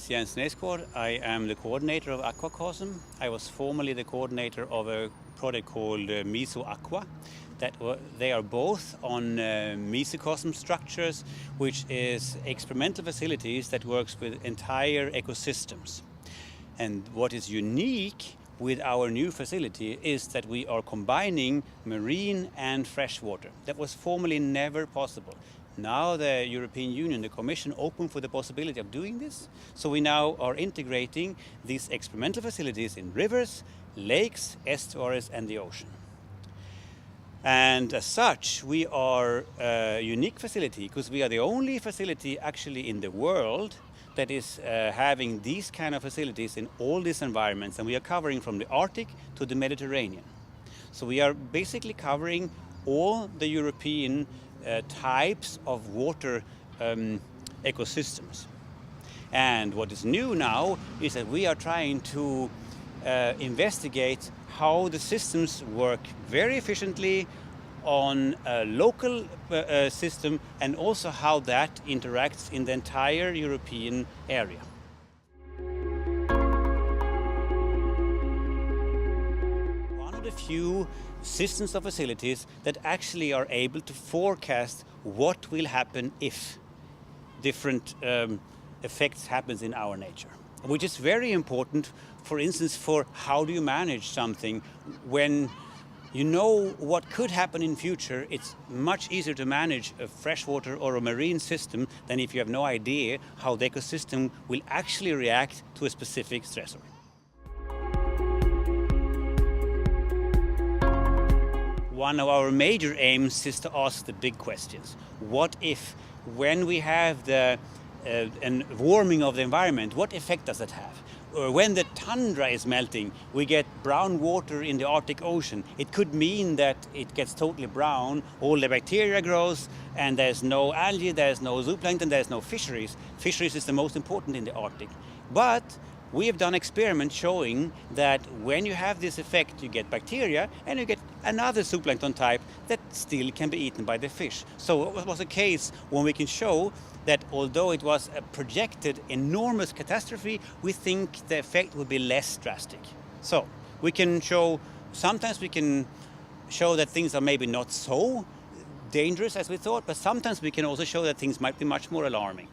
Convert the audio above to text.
is Jens Nejstgaard. I am the coordinator of AQUACOSM. I was formerly the coordinator of a project called Mesocosms. They are both on Mesocosm structures, which is experimental facilities that works with entire ecosystems. And what is unique with our new facility is that we are combining marine and freshwater. That was formerly never possible. Now the European Union, the Commission, opened for the possibility of doing this. So we now are integrating these experimental facilities in rivers, lakes, estuaries and the ocean. And as such, we are a unique facility because we are the only facility actually in the world that is having these kind of facilities in all these environments, and we are covering from the Arctic to the Mediterranean. So we are basically covering all the European types of water ecosystems. And what is new now is that we are trying to investigate how the systems work very efficiently on a local system, and also how that interacts in the entire European area. One of the few systems of facilities that actually are able to forecast what will happen if different effects happens in our nature, which is very important, for instance, for how do you manage something when you know what could happen in future. It's much easier to manage a freshwater or a marine system than if you have no idea how the ecosystem will actually react to a specific stressor. One of our major aims is to ask the big questions. What if, when we have the warming of the environment, what effect does it have? Or when the tundra is melting, we get brown water in the Arctic Ocean. It could mean that it gets totally brown, all the bacteria grows, and there's no algae, there's no zooplankton, there's no fisheries. Fisheries is the most important in the Arctic. But we have done experiments showing that when you have this effect, you get bacteria and you get another zooplankton type that still can be eaten by the fish. So it was a case when we can show that although it was a projected enormous catastrophe, we think the effect will be less drastic. So we can show, sometimes we can show that things are maybe not so dangerous as we thought, but sometimes we can also show that things might be much more alarming.